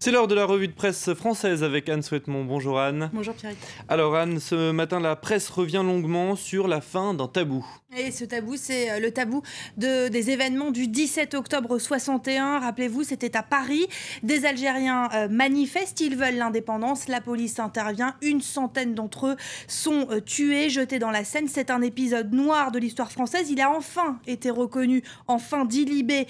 C'est l'heure de la revue de presse française avec Anne Souhaitemont. Bonjour Anne. Bonjour Pierre. Alors Anne, ce matin la presse revient longuement sur la fin d'un tabou. Et ce tabou, c'est le tabou des événements du 17 octobre 61. Rappelez-vous, c'était à Paris. Des Algériens manifestent, ils veulent l'indépendance. La police intervient. Une centaine d'entre eux sont tués, jetés dans la Seine. C'est un épisode noir de l'histoire française. Il a enfin été reconnu, enfin dilibé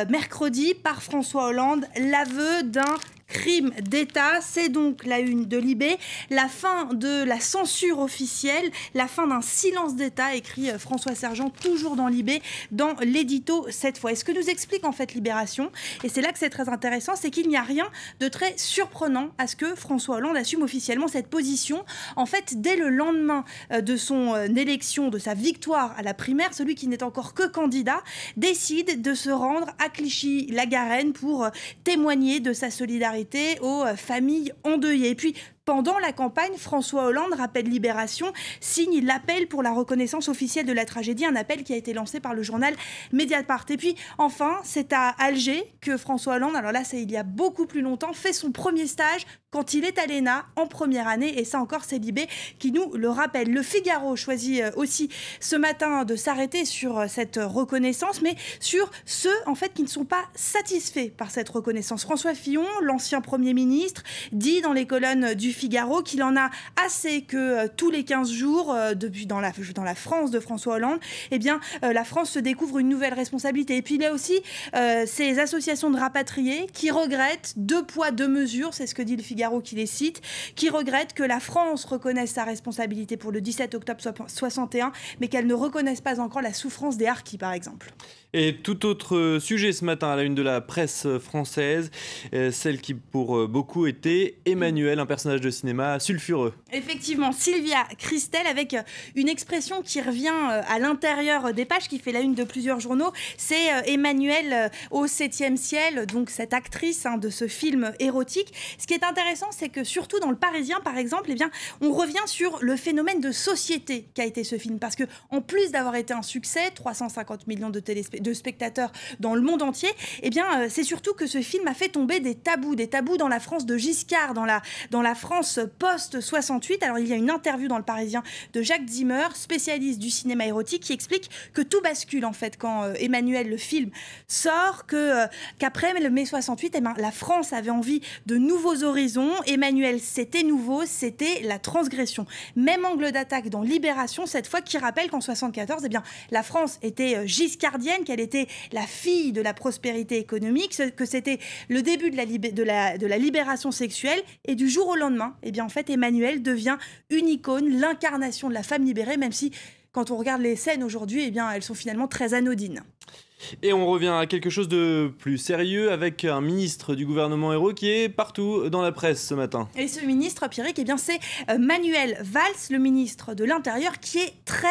mercredi par François Hollande. L'aveu d'un crime d'État, c'est donc la une de Libé, la fin de la censure officielle, la fin d'un silence d'État, écrit François Sergent, toujours dans Libé, dans l'édito cette fois. Et ce que nous explique en fait Libération, et c'est là que c'est très intéressant, c'est qu'il n'y a rien de très surprenant à ce que François Hollande assume officiellement cette position. En fait, dès le lendemain de son élection, de sa victoire à la primaire, celui qui n'est encore que candidat décide de se rendre à Clichy-la-Garenne pour témoigner de sa solidarité aux familles endeuillées. Et puis, pendant la campagne, François Hollande, rappelle Libération, signe l'appel pour la reconnaissance officielle de la tragédie, un appel qui a été lancé par le journal Mediapart. Et puis, enfin, c'est à Alger que François Hollande, alors là, c'est il y a beaucoup plus longtemps, fait son premier stage quand il est à l'ENA en première année. Et ça encore, c'est Libé qui nous le rappelle. Le Figaro choisit aussi ce matin de s'arrêter sur cette reconnaissance, mais sur ceux, en fait, qui ne sont pas satisfaits par cette reconnaissance. François Fillon, l'ancien Premier ministre, dit dans les colonnes du Figaro qu'il en a assez que tous les 15 jours, depuis dans la France de François Hollande, eh bien, la France se découvre une nouvelle responsabilité. Et puis il y a aussi ces associations de rapatriés qui regrettent 2 poids 2 mesures, c'est ce que dit le Figaro qui les cite, qui regrettent que la France reconnaisse sa responsabilité pour le 17 octobre 61, mais qu'elle ne reconnaisse pas encore la souffrance des harkis, par exemple. Et tout autre sujet ce matin à la une de la presse française, celle qui pour beaucoup était Emmanuel, un personnage de cinéma sulfureux. Effectivement, Sylvia Christel avec une expression qui revient à l'intérieur des pages, qui fait la une de plusieurs journaux, c'est Emmanuel au 7e ciel, donc cette actrice de ce film érotique. Ce qui est intéressant, c'est que surtout dans le Parisien, par exemple, eh bien, on revient sur le phénomène de société qu'a été ce film, parce que en plus d'avoir été un succès, 350 millions de spectateurs dans le monde entier, eh bien, c'est surtout que ce film a fait tomber des tabous dans la France de Giscard, dans la France post-68. Alors, il y a une interview dans le Parisien de Jacques Zimmer, spécialiste du cinéma érotique, qui explique que tout bascule, en fait, quand Emmanuel, le film, sort, qu'après le mai 68, eh bien, la France avait envie de nouveaux horizons. Emmanuel, c'était nouveau, c'était la transgression. Même angle d'attaque dans Libération, cette fois, qui rappelle qu'en 74, eh bien, la France était giscardienne, qu'elle était la fille de la prospérité économique, que c'était le début de la libération sexuelle, et du jour au lendemain, eh bien, en fait, Emmanuel devient une icône, l'incarnation de la femme libérée, même si, quand on regarde les scènes aujourd'hui, eh bien, elles sont finalement très anodines. Et on revient à quelque chose de plus sérieux avec un ministre du gouvernement héros qui est partout dans la presse ce matin. Et ce ministre, Pierrick, eh bien, c'est Manuel Valls, le ministre de l'Intérieur, qui est très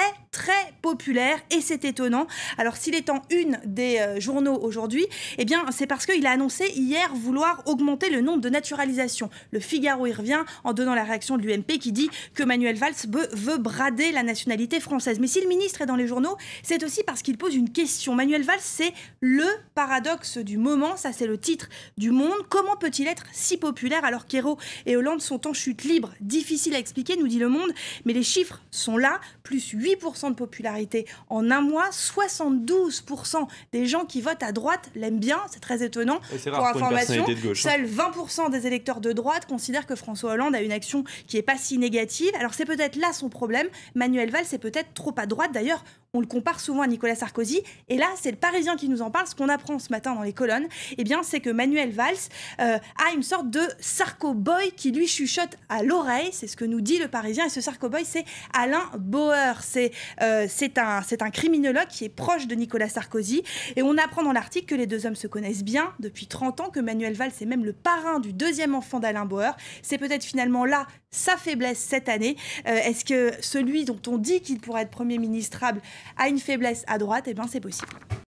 populaire, et c'est étonnant. Alors, s'il est en une des journaux aujourd'hui, eh bien, c'est parce qu'il a annoncé hier vouloir augmenter le nombre de naturalisations. Le Figaro y revient en donnant la réaction de l'UMP qui dit que Manuel Valls veut brader la nationalité française. Mais si le ministre est dans les journaux, c'est aussi parce qu'il pose une question. Manuel Valls, c'est le paradoxe du moment, ça c'est le titre du Monde. Comment peut-il être si populaire alors qu'Hérault et Hollande sont en chute libre? Difficile à expliquer, nous dit Le Monde, mais les chiffres sont là, plus 8% de popularité en un mois, 72% des gens qui votent à droite l'aiment bien, c'est très étonnant. C'est pour rare information, pour une personnalité de gauche, seuls 20% des électeurs de droite considèrent que François Hollande a une action qui n'est pas si négative. Alors c'est peut-être là son problème, Manuel Valls est peut-être trop à droite, d'ailleurs on le compare souvent à Nicolas Sarkozy, et là c'est le Parisien qui nous en parle. Ce qu'on apprend ce matin dans les colonnes, eh bien, c'est que Manuel Valls a une sorte de Sarko-boy qui lui chuchote à l'oreille, c'est ce que nous dit le Parisien, et ce Sarko-boy, c'est Alain Bauer, c'est un criminologue qui est proche de Nicolas Sarkozy, et on apprend dans l'article que les deux hommes se connaissent bien depuis 30 ans, que Manuel Valls est même le parrain du 2e enfant d'Alain Bauer. C'est peut-être finalement là sa faiblesse cette année. Est-ce que celui dont on dit qu'il pourrait être Premier ministrable a une faiblesse à droite? Eh bien, c'est possible.